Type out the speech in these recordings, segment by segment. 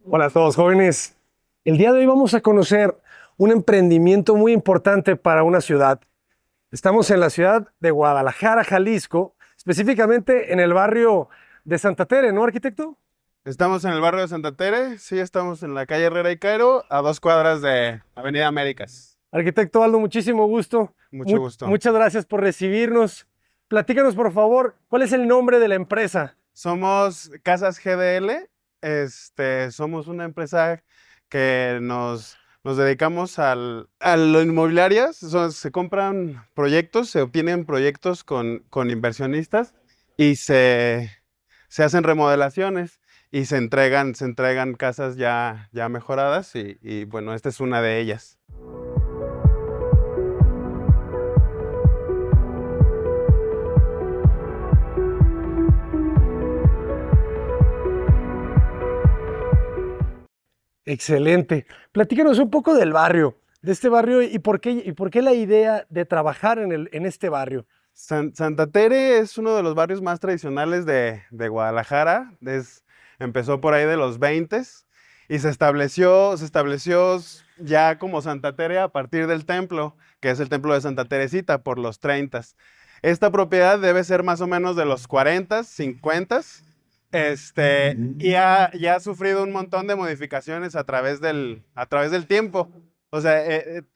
Hola a todos jóvenes. El día de hoy vamos a conocer un emprendimiento muy importante para una ciudad. Estamos en la ciudad de Guadalajara, Jalisco, específicamente en el barrio de Santa Tere, ¿no, arquitecto? Estamos en el barrio de Santa Tere, sí, estamos en la calle Herrera y Cairo, a 2 cuadras de Avenida Américas. Arquitecto Aldo, muchísimo gusto. Mucho gusto. Muchas gracias por recibirnos. Platícanos, por favor, ¿cuál es el nombre de la empresa? Somos Casas GDL, somos una empresa que nos dedicamos a lo inmobiliarias. Se compran proyectos, se obtienen proyectos con inversionistas y se hacen remodelaciones y se entregan casas ya mejoradas y bueno, esta es una de ellas. Excelente. Platícanos un poco del barrio, de este barrio y por qué la idea de trabajar en este barrio. Santa Tere es uno de los barrios más tradicionales de Guadalajara. Empezó por ahí de los 20 y se estableció ya como Santa Tere a partir del templo, que es el templo de Santa Teresita, por los 30. Esta propiedad debe ser más o menos de los 40, 50, y ha sufrido un montón de modificaciones a través del tiempo. O sea,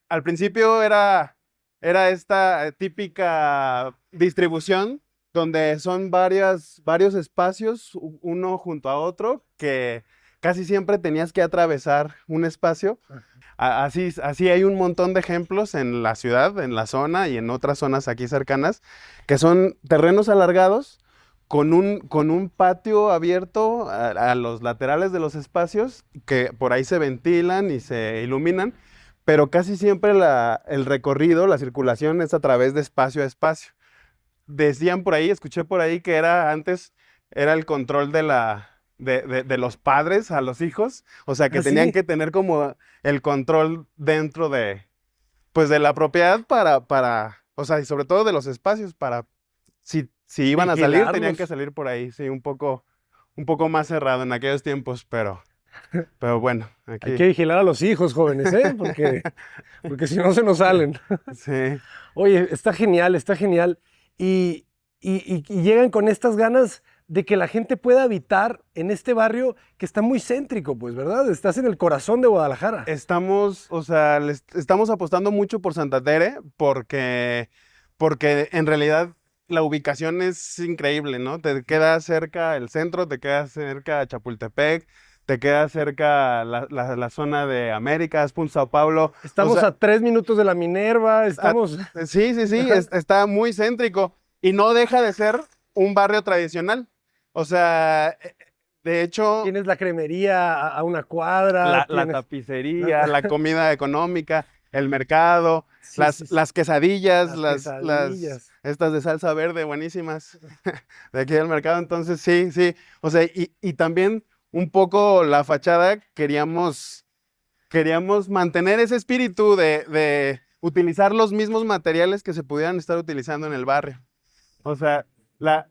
al principio era esta típica distribución donde son varios espacios, uno junto a otro, que casi siempre tenías que atravesar un espacio. Así hay un montón de ejemplos en la ciudad, en la zona y en otras zonas aquí cercanas, que son terrenos alargados con un patio abierto a los laterales de los espacios, que por ahí se ventilan y se iluminan, pero casi siempre el recorrido, la circulación es a través de espacio a espacio. Decían por ahí, escuché por ahí que antes era el control de los padres a los hijos, o sea que tenían Así. que tener como el control dentro pues de la propiedad o sea, y sobre todo de los espacios si iban a salir, tenían que Vigilarlos. salir por ahí, sí, un poco más cerrado en aquellos tiempos, pero bueno, Hay aquí. que vigilar a los hijos jóvenes, ¿eh? Porque si no se nos salen. Sí. Oye, está genial, está genial. Y llegan con estas ganas de que la gente pueda habitar en este barrio que está muy céntrico, pues, ¿verdad? Estás en el corazón de Guadalajara. O sea, estamos apostando mucho por Santa Tere porque en realidad la ubicación es increíble, ¿no? Te queda cerca el centro, te queda cerca Chapultepec, te queda cerca la zona de Américas, Punta Sao Paulo. O Estamos sea, a 3 minutos de la Minerva, a- estamos... sí, sí, sí, Ajá. está muy céntrico y no deja de ser un barrio tradicional. O sea, de hecho, Tienes la cremería a una cuadra, la tienes... tapicería, la comida económica, el mercado, Sí, las, sí, sí. las quesadillas, Las quesadillas. estas de salsa verde, buenísimas, de aquí del mercado. Entonces, sí, sí. O sea, y también un poco la fachada, queríamos mantener ese espíritu de utilizar los mismos materiales que se pudieran estar utilizando en el barrio. O sea, la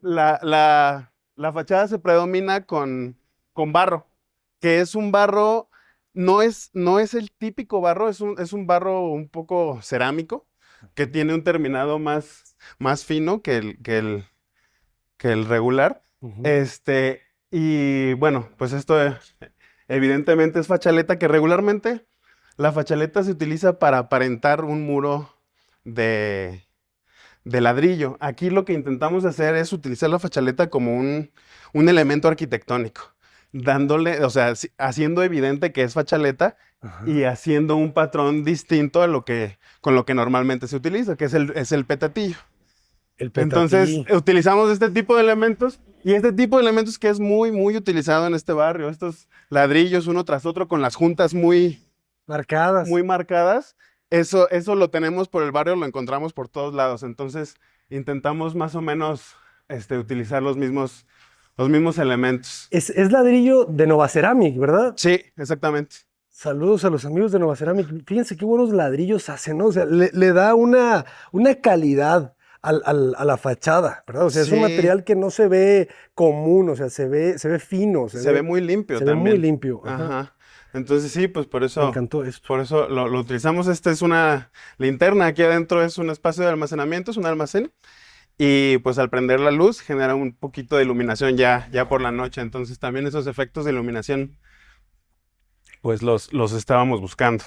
fachada se predomina con barro, que es un barro, no es el típico barro, es un barro un poco cerámico, que tiene un terminado más fino que el regular. Ujú. Este, y bueno, pues esto evidentemente es fachaleta, que regularmente la fachaleta se utiliza para aparentar un muro de de ladrillo. Aquí lo que intentamos hacer es utilizar la fachaleta como un elemento arquitectónico, dándole, o sea, haciendo evidente que es fachaleta Ajá. y haciendo un patrón distinto con lo que normalmente se utiliza, que es el petatillo. El Entonces, petatí. utilizamos este tipo de elementos y este tipo de elementos que es muy, muy utilizado en este barrio, estos ladrillos uno tras otro con las juntas muy, Marcadas. muy marcadas. Eso lo tenemos por el barrio, lo encontramos por todos lados. Entonces, intentamos más o menos utilizar los mismos elementos. Es ladrillo de Nova Ceramic, ¿verdad? Sí, exactamente. Saludos a los amigos de Nova Ceramic. Fíjense qué buenos ladrillos hacen, ¿no? O sea, le da una calidad a la fachada, ¿verdad? O sea, es un Sí. material que no se ve común, o sea, se ve fino, Se ve muy limpio se ve también. muy limpio. Ajá. Ajá. Entonces sí, pues Me encantó esto. por eso lo utilizamos. Esta es una linterna, aquí adentro es un espacio de almacenamiento, es un almacén. Y pues al prender la luz genera un poquito de iluminación ya por la noche. Entonces también esos efectos de iluminación, pues los estábamos buscando.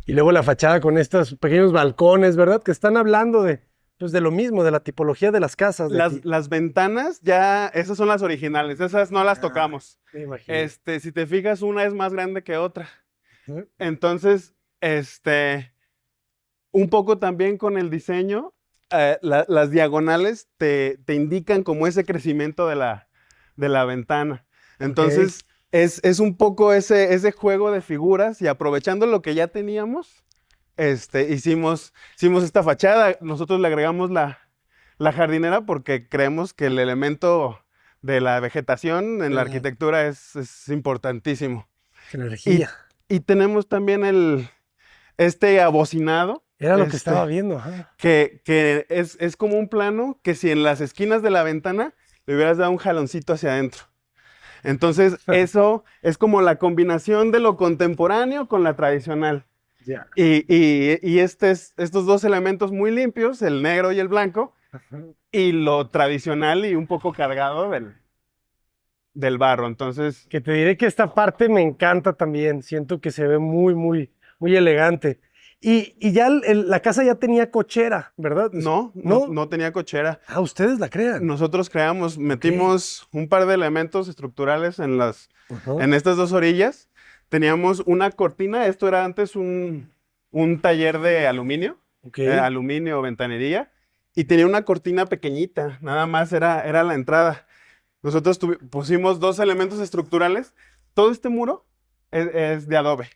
Y luego la fachada con estos pequeños balcones, ¿verdad? Que están hablando pues de lo mismo, de la tipología de las casas de aquí. Las ventanas ya, esas son las originales, esas no las tocamos. Me imagino. Si te fijas, una es más grande que otra. Ujú. Entonces, un poco también con el diseño, las diagonales te indican como ese crecimiento de la ventana. Entonces, es un poco ese juego de figuras y aprovechando lo que ya teníamos, hicimos esta fachada. Nosotros le agregamos la jardinera porque creemos que el elemento de la vegetación en la Ajá. arquitectura es importantísimo. Qué energía. Y tenemos también este abocinado, Era lo que estaba viendo. Ajá. que es como un plano que si en las esquinas de la ventana le hubieras dado un jaloncito hacia adentro. Entonces, eso es como la combinación de lo contemporáneo con la tradicional. Ya. Y estos dos elementos muy limpios, el negro y el blanco, Ajá. y lo tradicional y un poco cargado del barro. Entonces, Que te diré que esta parte me encanta también. Siento que se ve muy, muy, muy elegante. Y ya la casa ya tenía cochera, ¿verdad? no tenía cochera. Ah, ustedes la crean. Nosotros metimos un par de elementos estructurales Ajá. en estas dos orillas. Teníamos una cortina, esto era antes un taller de aluminio, Ok. aluminio, ventanería, y tenía una cortina pequeñita, nada más era la entrada. Nosotros pusimos dos elementos estructurales. Todo este muro es de adobe.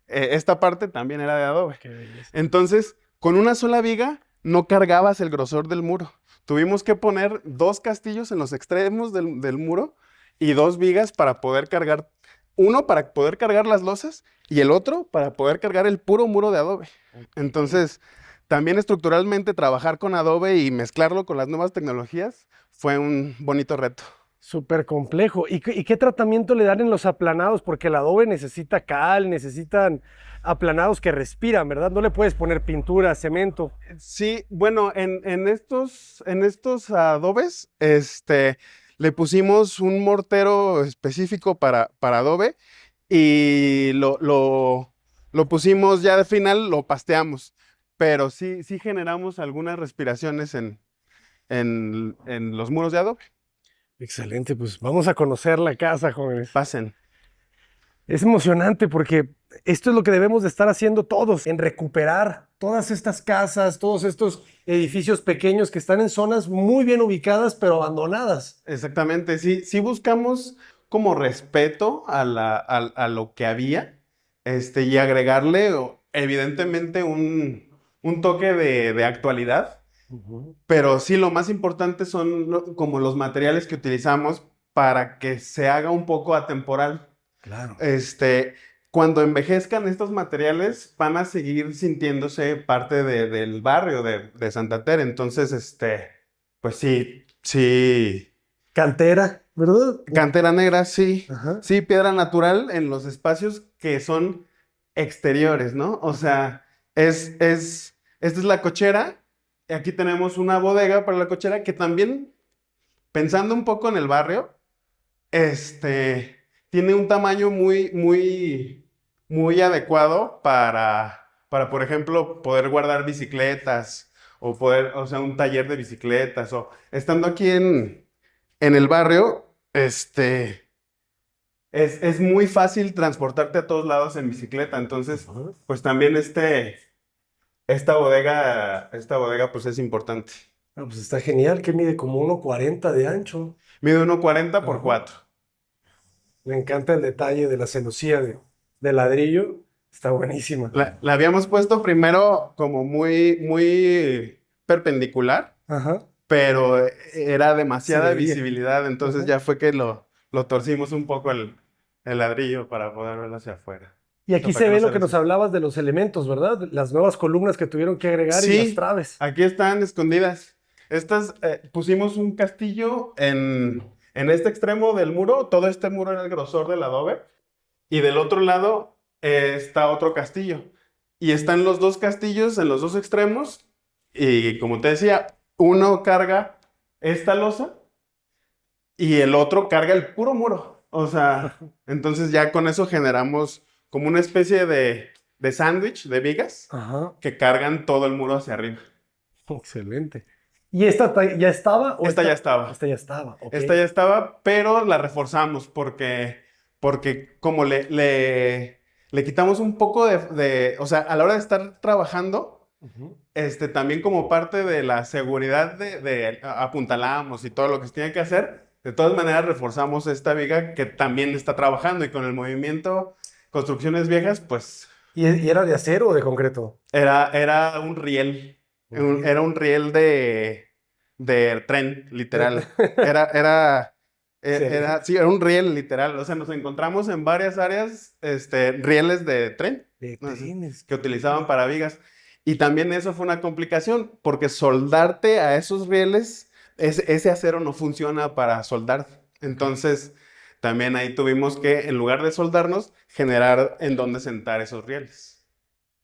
Esta parte también era de adobe. Qué belleza. Entonces, con una sola viga no cargabas el grosor del muro. Tuvimos que poner dos castillos en los extremos del muro y dos vigas para poder cargar, uno para poder cargar las losas y el otro para poder cargar el puro muro de adobe. Entonces, también estructuralmente trabajar con adobe y mezclarlo con las nuevas tecnologías fue un bonito reto. Súper complejo. ¿Y qué tratamiento le dan en los aplanados? Porque el adobe necesita cal, necesitan aplanados que respiran, ¿verdad? No le puedes poner pintura, cemento. Sí, bueno, en estos adobes, le pusimos un mortero específico para adobe y lo pusimos ya de final, lo pasteamos, pero sí generamos algunas respiraciones en los muros de adobe. Excelente, pues vamos a conocer la casa, jóvenes. Pasen. Es emocionante porque esto es lo que debemos de estar haciendo todos, en recuperar todas estas casas, todos estos edificios pequeños que están en zonas muy bien ubicadas, pero abandonadas. Exactamente, sí buscamos como respeto a lo que había, y agregarle evidentemente un toque de actualidad, Ujú. pero sí lo más importante son como los materiales que utilizamos para que se haga un poco atemporal. Claro. Cuando envejezcan estos materiales van a seguir sintiéndose parte del barrio de Santa Tere, entonces, pues sí. Cantera, ¿verdad? Cantera negra, sí. Ajá. Sí, piedra natural en los espacios que son exteriores, ¿no? O sea, esta es la cochera. Y aquí tenemos una bodega para la cochera que también, pensando un poco en el barrio, tiene un tamaño muy, muy, muy adecuado por ejemplo, poder guardar bicicletas o sea, un taller de bicicletas o estando aquí en el barrio, es muy fácil transportarte a todos lados en bicicleta. Entonces, Ajá. pues también esta bodega pues es importante. Ah, pues está genial, que mide como 1,40 de ancho. Mide 1,40 por Ajá. 4. Me encanta el detalle de la celosía de ladrillo. Está buenísima. La habíamos puesto primero como muy, muy perpendicular, Ajá. pero era demasiada Se veía. visibilidad, entonces Ajá. ya fue que lo torcimos un poco el ladrillo para poder verlo hacia afuera. Y aquí para se que ve no lo que nos resbale. hablabas de los elementos, ¿verdad? Las nuevas columnas que tuvieron que agregar y las Sí, traves. aquí están escondidas. Estas, pusimos un castillo en este extremo del muro. Todo este muro era el grosor del adobe. Y del otro lado está otro castillo. Y están los dos castillos en los dos extremos. Y como te decía, uno carga esta losa y el otro carga el puro muro. O sea, entonces ya con eso generamos como una especie de sándwich de vigas Ajá, que cargan todo el muro hacia arriba. excelente. ¿Y esta ya estaba o Esta ya estaba. Esta ya estaba, ok. Esta ya estaba, pero la reforzamos porque como le quitamos un poco o sea, a la hora de estar trabajando, Ujú. también como parte de la seguridad apuntalamos y todo lo que se tiene que hacer, de todas maneras reforzamos esta viga que también está trabajando y con el movimiento construcciones viejas, pues ¿Y era de acero o de concreto? era un riel, Un riel. era un riel de tren, literal. Era, Excelente. sí, era un riel, literal. O sea, nos encontramos en varias áreas, rieles de tren, De ¿no? Así, trenes. que utilizaban para vigas. Y también eso fue una complicación, porque soldarte a esos rieles, ese acero no funciona para soldar. Entonces, también ahí tuvimos que, en lugar de soldarnos, generar en dónde sentar esos rieles.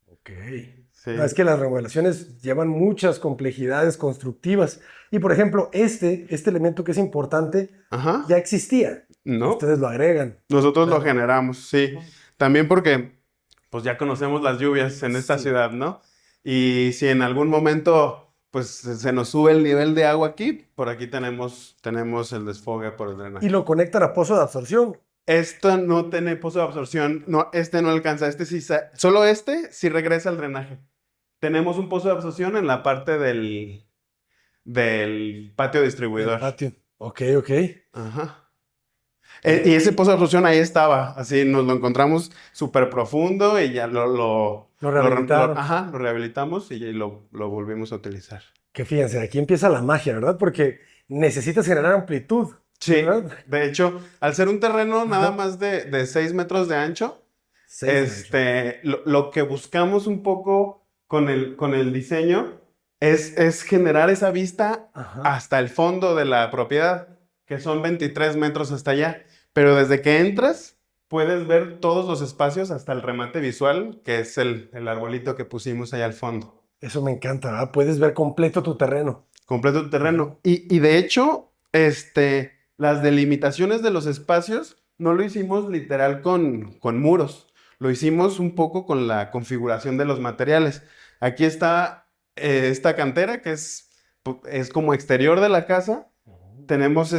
Ok. Sí. No, es que las remodelaciones llevan muchas complejidades constructivas. Y por ejemplo, este elemento que es importante Ajá. ya existía. ¿No? Ustedes lo agregan. Nosotros lo Claro. generamos, sí. También porque, pues ya conocemos las lluvias en esta Sí. ciudad, ¿no? Y si en algún momento, pues se nos sube el nivel de agua aquí, por aquí tenemos el desfogue por el Y drenaje. lo conectan a pozo de absorción. Esto no tiene pozo de absorción, no, no alcanza, solo sí regresa al drenaje. Tenemos un pozo de absorción en la parte del patio Del distribuidor. patio. Ok, ok. Ajá. Y ese pozo de absorción ahí estaba, así nos lo encontramos súper profundo y ya Lo rehabilitaron. ajá, lo rehabilitamos y lo volvimos a utilizar. Que fíjense, aquí empieza la magia, ¿verdad? Porque necesitas generar amplitud, Sí, ¿verdad? de hecho, al ser un terreno nada Ajá. más de 6 metros de ancho, 6 de ancho. lo que buscamos un poco con el diseño es generar esa vista Ajá. hasta el fondo de la propiedad, que son 23 metros hasta allá. Pero desde que entras, puedes ver todos los espacios hasta el remate visual, que es el arbolito que pusimos allá al fondo. Eso me encanta, ¿verdad? Puedes ver completo tu terreno. Completo tu terreno. Y de hecho, las delimitaciones de los espacios no lo hicimos literal con muros. Lo hicimos un poco con la configuración de los materiales. Aquí está esta cantera que es como exterior de la casa. Tenemos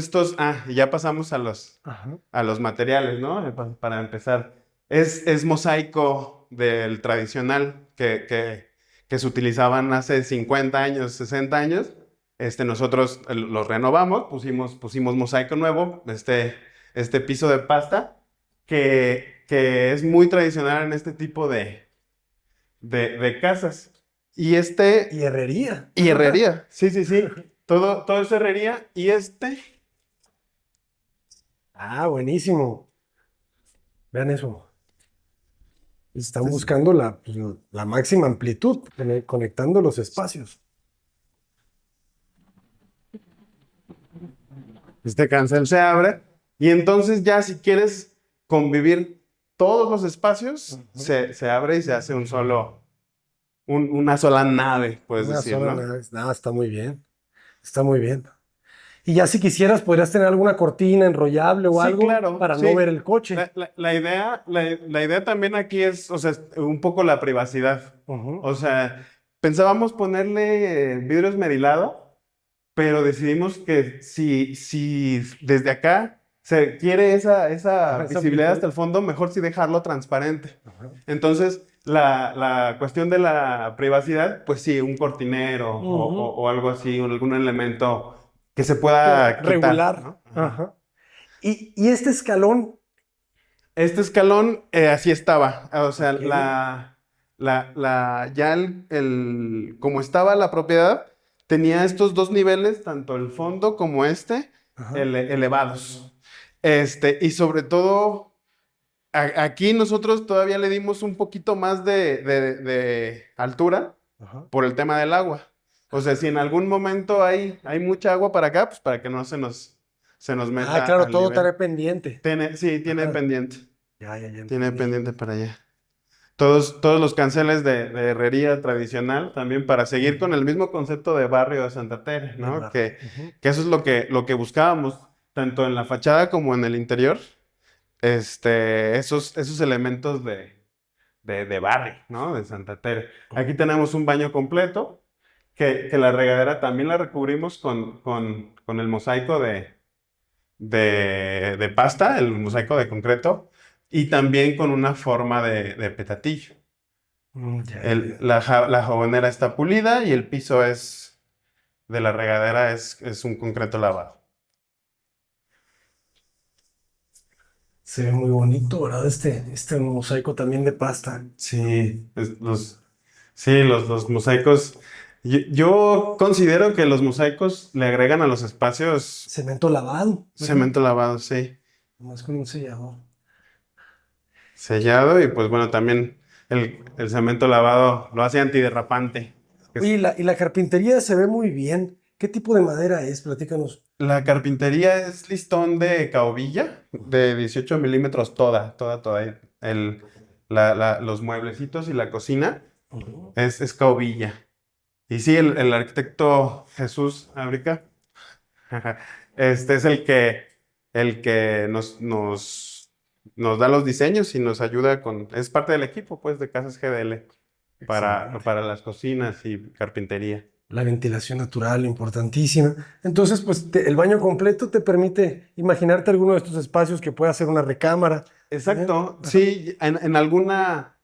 y ya pasamos Ajá. a los materiales, ¿no? Para empezar. Es mosaico del tradicional que se utilizaban hace 50 años, 60 años. Nosotros los renovamos, pusimos mosaico nuevo, este piso de pasta, que es muy tradicional en este tipo de casas. Y Y herrería. y herrería, sí, sí, sí. Todo es herrería. Y Ah, buenísimo. Vean eso. Están este es- buscando la máxima amplitud, conectando los espacios. este cancel se abre. Y entonces ya si quieres convivir todos los espacios, se abre y se hace una sola nave, puedes Una decir, sola ¿no? nave. Ah, está muy bien. Está muy bien. Y ya si quisieras, podrías tener alguna cortina enrollable o Sí, algo claro, para no sí. ver el coche. La idea también aquí es, o sea, un poco la privacidad. Ujú. O sea, pensábamos ponerle vidrio esmerilado, pero decidimos que si desde acá se quiere esa Esa visibilidad amplitud. hasta el fondo, mejor sí dejarlo transparente. Ajá. Entonces, la cuestión de la privacidad, pues sí, un cortinero Ujú. o algo así, algún elemento que se pueda quitar, Regular. ¿no? Ajá. Ajá. Y este escalón. Este escalón así estaba, o sea, Ok. ya como estaba la propiedad, tenía estos dos niveles, tanto el fondo como Ajá. elevados. Y sobre todo, Aquí nosotros todavía le dimos un poquito más de altura Ajá. por el tema del agua. O sea, si en algún momento hay mucha agua para acá, pues para que no se nos Ah, meta claro, al todo estará nivel. pendiente. Sí, tiene Ajá. pendiente. Ya Tiene entendí. pendiente para allá. Todos los canceles de herrería tradicional también para seguir con Ujú. el mismo concepto de barrio de Santa Tere, De ¿no? barrio. Ujú. Que eso es lo que buscábamos, tanto en la fachada como en el interior, esos elementos de barrio, ¿no? De Santa Tere. Aquí tenemos un baño completo, que la regadera también la recubrimos con el mosaico de pasta, el mosaico de concreto, y también con una forma de petatillo. Ya. La jabonera está pulida y el piso de la regadera es un concreto lavado. Se ve muy bonito, ¿verdad? Este mosaico también de pasta. Sí, los mosaicos. Yo considero que los mosaicos le agregan a los espacios Cemento lavado, ¿verdad? cemento lavado, sí. Más con un sellador. Sellado y pues bueno, también el cemento lavado lo hace antiderrapante. Oye, y la carpintería se ve muy bien. ¿Qué tipo de madera es? Platícanos. La carpintería es listón de caobilla de 18 milímetros toda. Los mueblecitos y la cocina Ujú. es caobilla. Y sí, el arquitecto Jesús Ábrica, este es el que nos da los diseños y nos ayuda es parte del equipo, pues, de Casas GDL Excelente. para las cocinas y carpintería. La ventilación natural, importantísima. Entonces, pues el baño completo te permite imaginarte alguno de estos espacios que pueda ser una recámara. ¿Eh? Exacto, Ajá. sí, en alguna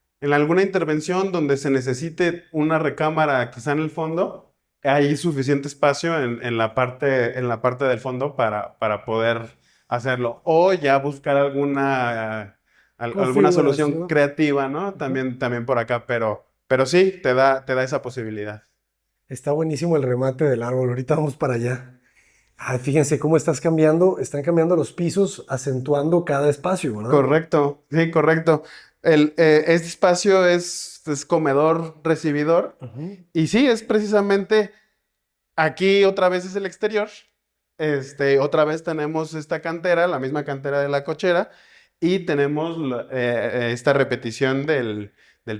intervención donde se necesite una recámara quizá en el fondo, hay suficiente espacio en la parte del fondo para poder hacerlo. O ya buscar alguna solución Configuración. creativa, ¿no? Ujú. También por acá, pero sí, te da esa posibilidad. Está buenísimo el remate del árbol. Ahorita vamos para allá. Ay, fíjense cómo están cambiando los pisos, acentuando cada espacio, ¿verdad? Correcto, sí, correcto. Este espacio es comedor, recibidor. Ujú. Y sí, es precisamente aquí otra vez es el exterior. Otra vez tenemos esta cantera, la misma cantera de la cochera, y tenemos esta repetición del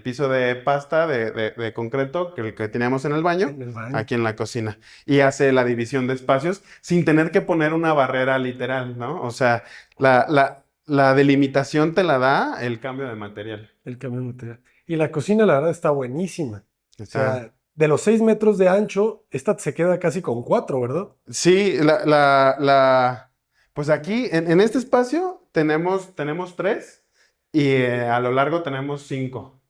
piso de pasta de concreto que el que teníamos en el baño, En el baño. aquí en la cocina. Y hace la división de espacios sin tener que poner una barrera literal, ¿no? O sea, la delimitación te la da el cambio de material. El cambio de material. Y la cocina, la verdad, está buenísima. O Está. sea, de los 6 metros de ancho, esta se queda casi con 4, ¿verdad? Sí, pues aquí en este espacio tenemos tres y a lo largo tenemos cinco.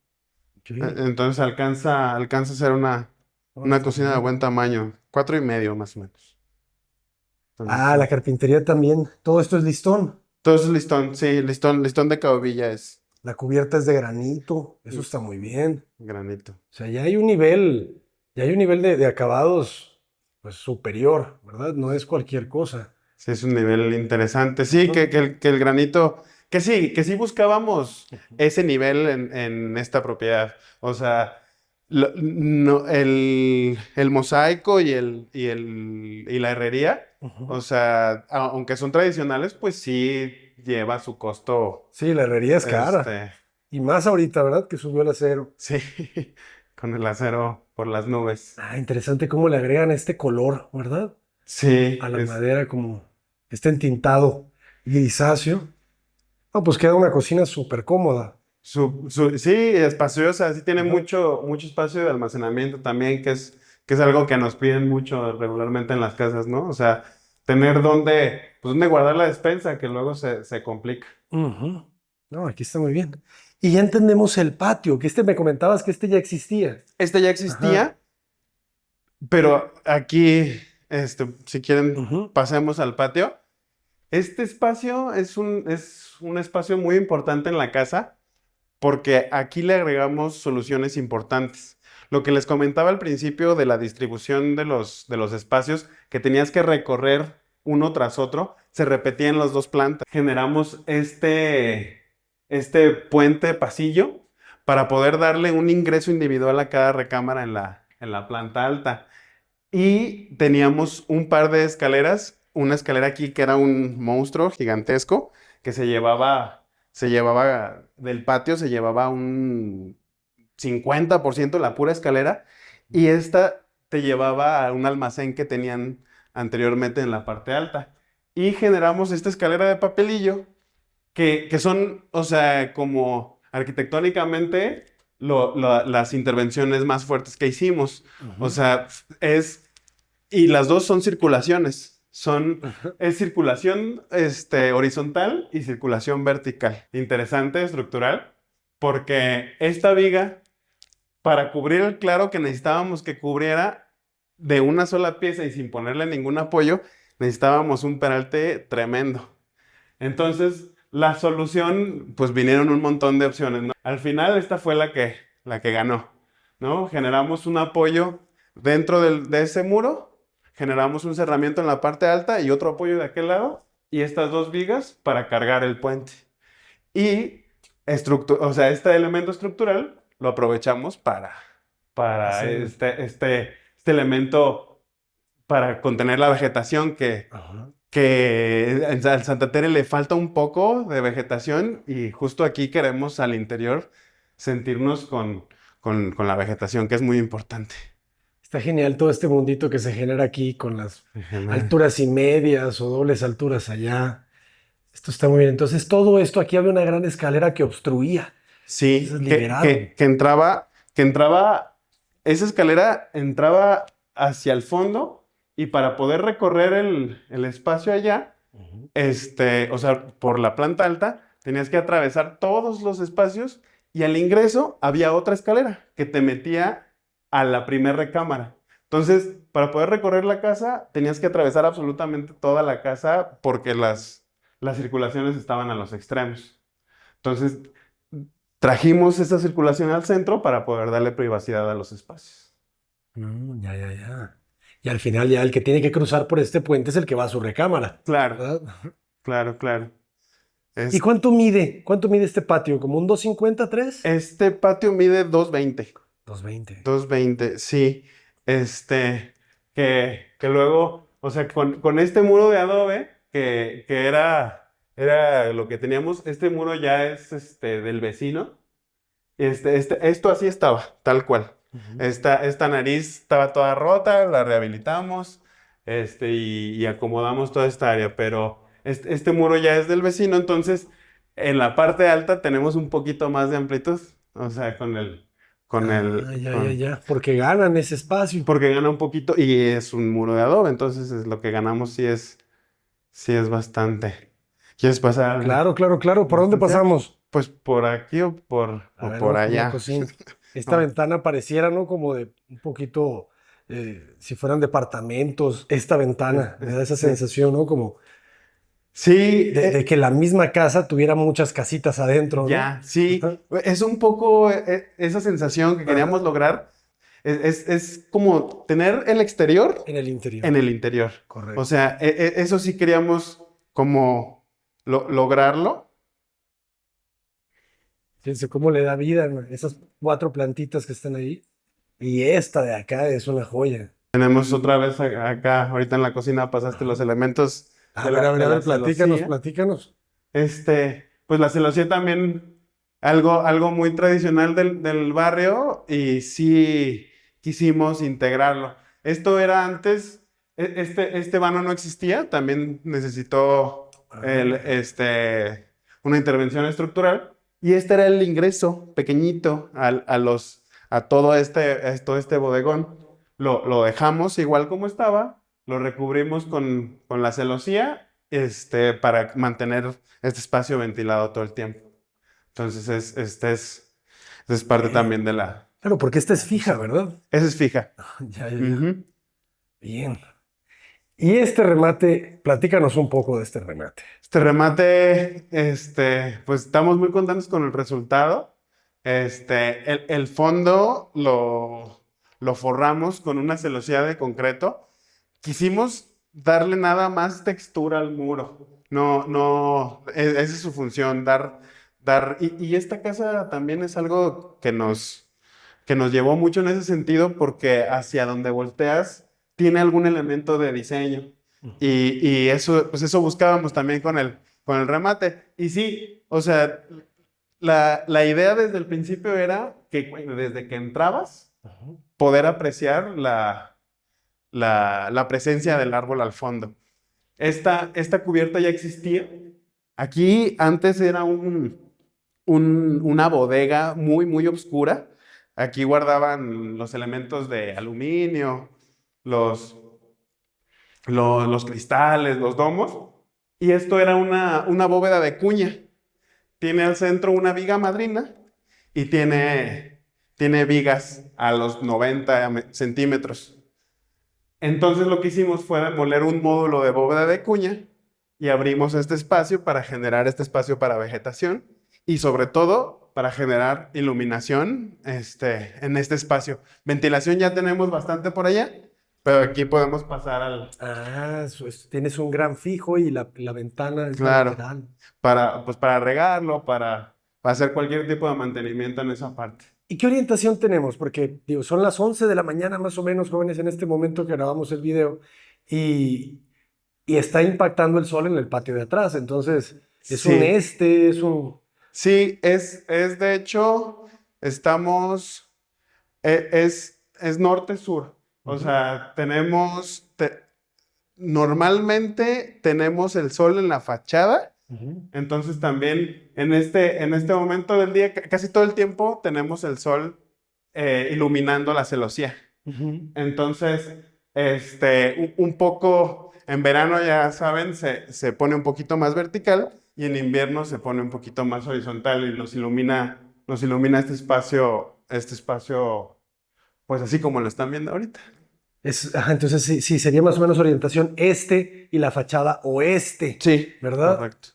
Sí. Entonces alcanza a ser No, una está cocina de bien. buen tamaño, 4.5 más o menos. Entonces, Ah, sí. la carpintería también. Todo esto es listón. Todo eso es listón, sí, listón de caobilla es La cubierta es de granito. Eso está muy bien. granito. O sea, ya hay un nivel de acabados, pues superior, ¿verdad? No es cualquier cosa. Sí, es un nivel interesante. Sí, Ujú. que el granito, que sí buscábamos Ujú. ese nivel en esta propiedad. O sea, no, el mosaico y la herrería, Ujú. o sea, aunque son tradicionales, pues sí lleva su costo, Sí, la herrería es cara. este, Y más ahorita, ¿verdad? Que subió el acero. sí, con el acero por las nubes. Ah, interesante cómo le agregan este color, ¿verdad? A Sí, la madera como este entintado grisáceo. No, pues queda una cocina súper cómoda. Sí, espaciosa, sí tiene Ajá. mucho espacio de almacenamiento también, que es algo que nos piden mucho regularmente en las casas, ¿no? O sea, tener pues dónde guardar la despensa, que luego se complica. Ujú. No, aquí está muy bien. Y ya entendemos el patio, que me comentabas que ya existía. Este ya Ajá. existía, pero aquí, si quieren, Ujú. pasemos al patio. Este espacio es un espacio muy importante en la casa porque aquí le agregamos soluciones importantes. Lo que les comentaba al principio de la distribución de los espacios, que tenías que recorrer uno tras otro, se repetía en las dos plantas. Generamos este puente pasillo para poder darle un ingreso individual a cada recámara en la planta alta. Y teníamos un par de escaleras, una escalera aquí que era un monstruo gigantesco que se llevaba del patio, se llevaba un 50% la pura escalera, y esta te llevaba a un almacén que tenían anteriormente en la parte alta. Y generamos esta escalera de papelillo que son, o sea, como arquitectónicamente las intervenciones más fuertes que hicimos. O sea, y las dos son circulaciones. Es circulación horizontal y circulación vertical. Interesante, estructural, porque esta viga, para cubrir el claro que necesitábamos que cubriera de una sola pieza y sin ponerle ningún apoyo, necesitábamos un peralte tremendo. Entonces, la solución, pues vinieron un montón de opciones, ¿no? Al final, esta fue la que ganó, ¿no? Generamos un apoyo dentro de ese muro, generamos un cerramiento en la parte alta y otro apoyo de aquel lado, y estas dos vigas para cargar el puente. Y, o sea, este elemento estructural lo aprovechamos para Sí. este elemento para contener la vegetación Ajá. que al Santa Tere le falta un poco de vegetación, y justo aquí queremos al interior sentirnos con la vegetación, que es muy importante. Está genial todo este mundito que se genera aquí con las Genial. alturas y medias o dobles alturas allá. Esto está muy bien. Entonces, todo esto aquí había una gran escalera que obstruía. Sí, Entonces, liberaron. que entraba, esa escalera entraba hacia el fondo, y para poder recorrer el espacio allá, Ujú. o sea, por la planta alta, tenías que atravesar todos los espacios, y al ingreso había otra escalera que te metía a la primera recámara. Entonces, para poder recorrer la casa, tenías que atravesar absolutamente toda la casa porque las circulaciones estaban a los extremos. Entonces, trajimos esa circulación al centro para poder darle privacidad a los espacios. Ya, ya, ya. Y al final ya el que tiene que cruzar por este puente es el que va a su recámara, Claro, ¿verdad? claro, claro. ¿Y Es, cuánto mide? ¿Cuánto mide este patio? ¿Como un 250, 3? este patio mide 220. 220. 220, sí. Que luego, o sea, con este muro de adobe, que era lo que teníamos, este muro ya es del vecino. Esto así estaba, tal cual. Ujú. Esta nariz estaba toda rota, la rehabilitamos, y acomodamos toda esta área, pero este muro ya es del vecino, entonces en la parte alta tenemos un poquito más de amplitud, o sea, Ya, ya, ya. Porque ganan ese espacio. porque gana un poquito, y es un muro de adobe, entonces lo que ganamos sí es bastante. ¿Quieres pasar? Claro, claro, claro. ¿Por dónde pasamos? Pues por aquí A o ver, por vamos por la allá. cocina. Esta No. ventana pareciera, ¿no? Como de un poquito, si fueran departamentos, esta ventana me da esa Sí, sensación, ¿no? Como sí, de que la misma casa tuviera muchas casitas adentro, ¿no? ya, sí. Ajá. Es un poco esa sensación que queríamos Ajá. lograr. Es como tener el exterior En el interior. en el interior. O Correcto. sea, eso sí queríamos como lograrlo. Fíjense cómo le da vida, ¿no? Esas 4 plantitas que están ahí. Y esta de acá es una joya. Tenemos otra vez acá, ahorita en la cocina pasaste los Ajá. elementos A ver, a ver, de a la ver, platícanos, celosía. platícanos. Pues la celosía también, algo muy tradicional del barrio, y sí quisimos integrarlo. Esto era antes, este vano no existía, también necesitó Ah, una intervención estructural, y este era el ingreso pequeñito a todo este bodegón. Lo dejamos igual como estaba, lo recubrimos con la celosía, para mantener este espacio ventilado todo el tiempo. Entonces, esta es parte también de claro, porque esta es la fija, cocina. ¿verdad? Esa es fija. Ya, ya, ya. Ujú. Bien. Y este remate, platícanos un poco de este remate. Este remate, pues estamos muy contentos con el resultado. El fondo lo forramos con una celosía de concreto. Quisimos darle nada más textura al muro. No, esa es su función, Y esta casa también es algo que nos llevó mucho en ese sentido porque hacia donde volteas tiene algún elemento de diseño. Y eso, pues eso buscábamos también con el remate. Y sí, o sea, la idea desde el principio era que desde que entrabas, poder apreciar la presencia del árbol al fondo. Esta cubierta ya existía. Aquí antes era una bodega muy, muy oscura. Aquí guardaban los elementos de aluminio, los cristales, los domos. Y esto era una bóveda de cuña. Tiene al centro una viga madrina y tiene vigas a los 90 centímetros. Entonces lo que hicimos fue demoler un módulo de bóveda de cuña y abrimos este espacio para generar este espacio para vegetación y sobre todo para generar iluminación en este espacio. Ventilación ya tenemos bastante por allá, pero aquí podemos pasar al... Tienes un gran fijo y la ventana es Claro, lateral. para regarlo, para hacer cualquier tipo de mantenimiento en esa parte. ¿Y qué orientación tenemos? Porque digo, son las 11 de la mañana más o menos, jóvenes, en este momento que grabamos el video y está impactando el sol en el patio de atrás. Entonces, es un Sí. es un... Sí, es de hecho, estamos, es norte-sur. O sea, normalmente tenemos el sol en la fachada, entonces también en este momento del día, casi todo el tiempo tenemos el sol iluminando la celosía. Entonces, un poco, en verano ya saben, se pone un poquito más vertical y en invierno se pone un poquito más horizontal y nos ilumina este espacio, pues así como lo están viendo ahorita. Entonces, sí, sería más o menos orientación este y la fachada oeste, Sí, ¿verdad? correcto.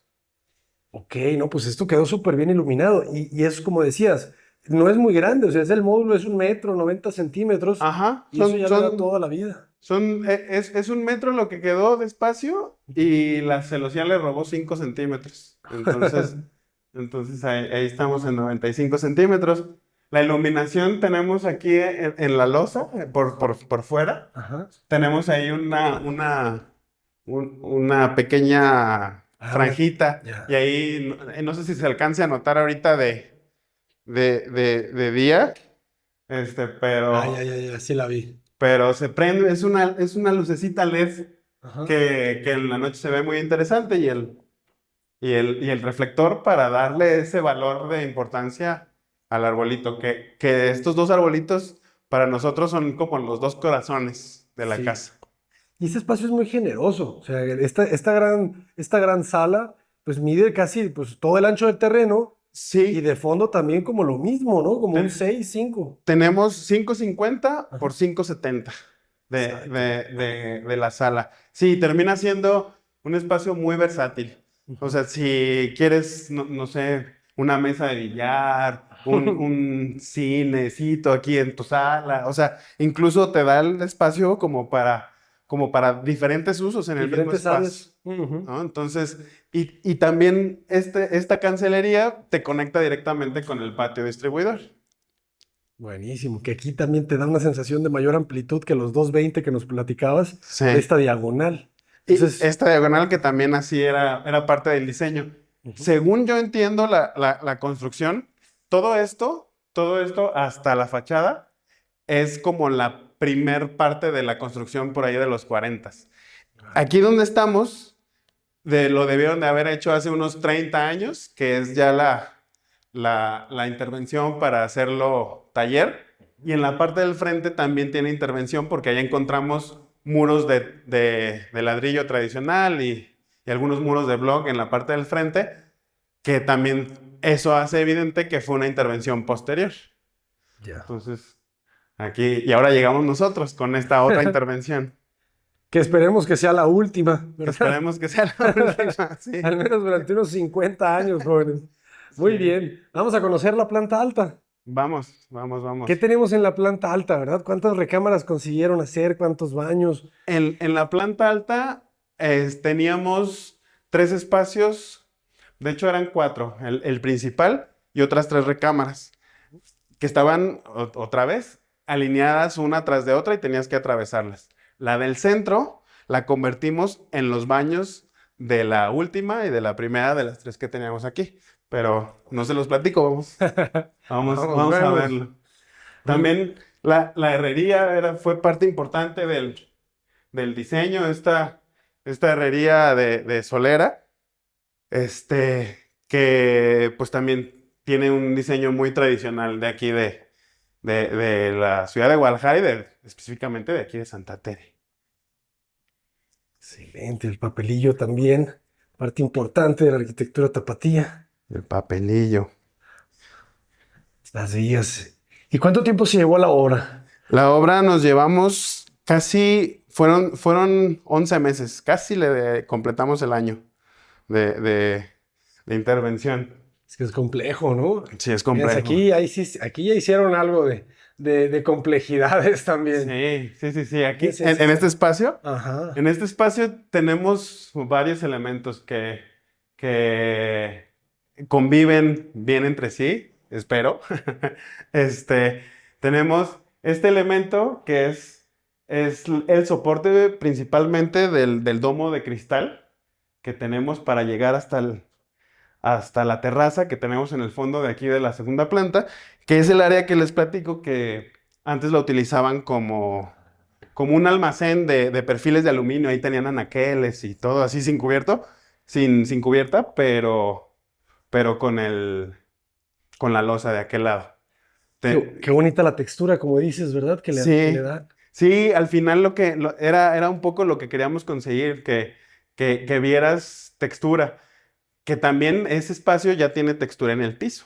Ok, no, pues esto quedó súper bien iluminado y es como decías, no es muy grande, o sea, el módulo es 1 metro, 90 centímetros Ajá, y eso ya le da toda la vida. es 1 metro lo que quedó de espacio y la celosía le robó 5 centímetros. Entonces ahí estamos en 95 centímetros. La iluminación tenemos aquí en la losa, por fuera. Ajá. Tenemos ahí una pequeña franjita ya. y ahí no sé si se alcance a notar ahorita de día, pero, Ya, sí la vi. pero se prende, es una lucecita LED Ajá. que en la noche se ve muy interesante y el reflector para darle ese valor de importancia al arbolito, que estos dos arbolitos para nosotros son como los dos corazones de la Sí. casa. Y este espacio es muy generoso, o sea, esta gran sala, pues mide casi pues, todo el ancho del terreno y Sí, de fondo también como lo mismo, ¿no? Como un Ten- 6, 5. tenemos 550 Ajá. por 570 Exacto. de la sala. Sí, termina siendo un espacio muy versátil. O sea, si quieres, no sé, una mesa de billar, un cinecito aquí en tu sala, o sea, incluso te da el espacio como para diferentes usos en el mismo Diferentes espacio. áreas. Ujú. ¿No? Entonces, y también esta cancelería te conecta directamente con el patio distribuidor. Buenísimo, que aquí también te da una sensación de mayor amplitud que los 220 que nos platicabas Sí. por esta diagonal. Y Entonces, esta diagonal que también así era parte del diseño. Según yo entiendo la construcción, todo esto hasta la fachada es como la primer parte de la construcción por ahí de los 40. Aquí donde estamos, lo debieron de haber hecho hace unos 30 años, que es ya la intervención para hacerlo taller. Y en la parte del frente también tiene intervención porque allá encontramos muros de ladrillo tradicional y algunos muros de block en la parte del frente, que también eso hace evidente que fue una intervención posterior. ya. Entonces, aquí, y ahora llegamos nosotros con esta otra intervención. Que esperemos que sea la última, ¿verdad? Esperemos que sea la última, sí. Al menos durante unos 50 años, jóvenes. Muy Sí. bien. Vamos a conocer la planta alta. Vamos. ¿Qué tenemos en la planta alta, verdad? ¿Cuántas recámaras consiguieron hacer? ¿Cuántos baños? En la planta alta teníamos 3 espacios De hecho, eran 4. El principal y otras 3 recámaras que estaban otra vez alineadas una tras de otra y tenías que atravesarlas. La del centro la convertimos en los baños de la última y de la primera de las 3 que teníamos aquí. Pero no se los platico, vamos a vemos. verlo. También la herrería fue parte importante del diseño, esta herrería de solera, que pues también tiene un diseño muy tradicional de aquí de la ciudad de Guadalajara y específicamente de aquí de Santa Tere. Excelente, el papelillo también, parte importante de la arquitectura tapatía. El papelillo. Las guías. ¿Y cuánto tiempo se llevó a la obra? La obra nos llevamos fueron 11 meses, casi le completamos el año de intervención. Es que es complejo, ¿no? Sí, es Fíjense, complejo. aquí ya hicieron algo de complejidades también. Sí. Aquí, Sí, sí, en este espacio, Ajá. en este espacio tenemos varios elementos que conviven bien entre sí, espero. Este, tenemos este elemento que es el soporte principalmente del domo de cristal que tenemos para llegar hasta la terraza que tenemos en el fondo de aquí de la segunda planta, que es el área que les platico que antes la utilizaban como un almacén de perfiles de aluminio. Ahí tenían anaqueles y todo así sin cubierta, pero con la losa de aquel lado. Qué bonita la textura, como dices, ¿verdad? Que le Sí, da. sí, al final era un poco lo que queríamos conseguir, que vieras textura, que también ese espacio ya tiene textura en el piso,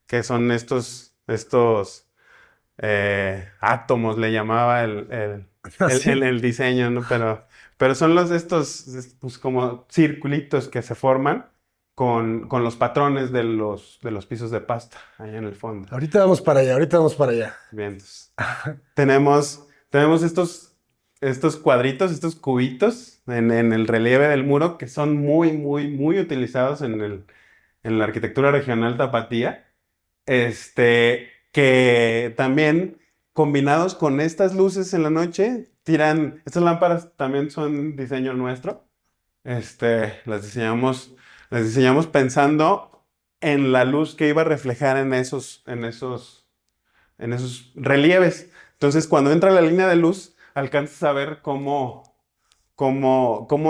que son estos átomos, le llamaba Así. el diseño, ¿no? Pero son estos pues, como circulitos que se forman con los patrones de los pisos de pasta, ahí en el fondo. Ahorita vamos para allá. Bien, entonces, tenemos estos cuadritos, estos cubitos en el relieve del muro que son muy, muy, muy utilizados en la arquitectura regional tapatía. Que también combinados con estas luces en la noche, estas lámparas también son diseño nuestro. Las diseñamos pensando en la luz que iba a reflejar en esos relieves. Entonces, cuando entra la línea de luz, alcanzas a ver cómo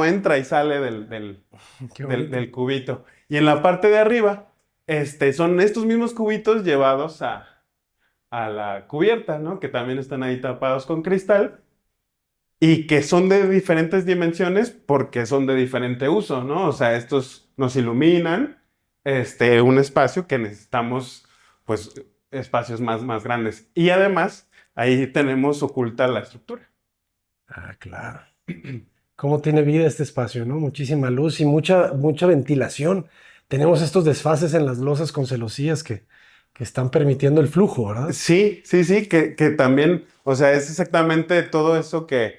entra y sale Qué bonito. del cubito. Y en la parte de arriba, son estos mismos cubitos llevados a la cubierta, ¿no? Que también están ahí tapados con cristal y que son de diferentes dimensiones porque son de diferente uso, ¿no? O sea, estos nos iluminan un espacio que necesitamos, pues, espacios más grandes. Y además, ahí tenemos oculta la estructura. Ah, claro. Cómo tiene vida este espacio, ¿no? Muchísima luz y mucha ventilación. Tenemos estos desfases en las losas con celosías que están permitiendo el flujo, ¿verdad? Sí, que también, o sea, es exactamente todo eso que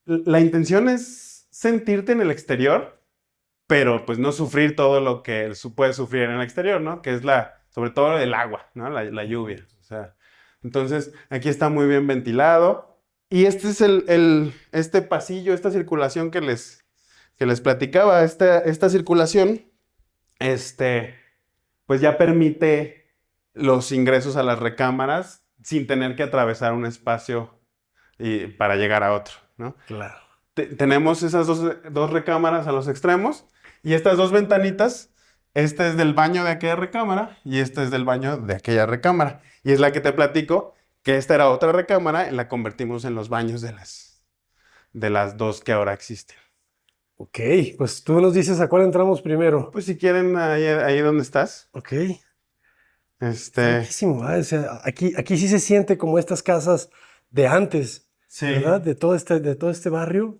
la intención es sentirte en el exterior, pero pues no sufrir todo lo que puedes sufrir en el exterior, ¿no? Que es sobre todo el agua, ¿no? La lluvia. O sea, entonces aquí está muy bien ventilado. Y este es este pasillo, esta circulación que les platicaba. Esta circulación, pues ya permite los ingresos a las recámaras sin tener que atravesar un espacio para llegar a otro, ¿no? Claro. Tenemos esas dos recámaras a los extremos y estas dos ventanitas. Este es del baño de aquella recámara y este es del baño de aquella recámara. Y es la que te platico, que esta era otra recámara y la convertimos en los baños de las dos que ahora existen. Ok, pues tú nos dices a cuál entramos primero. Pues si quieren, ahí donde estás. Ok, está Este, riquísimo, ¿verdad? O sea, aquí sí se siente como estas casas de antes, sí, ¿verdad? De todo este barrio.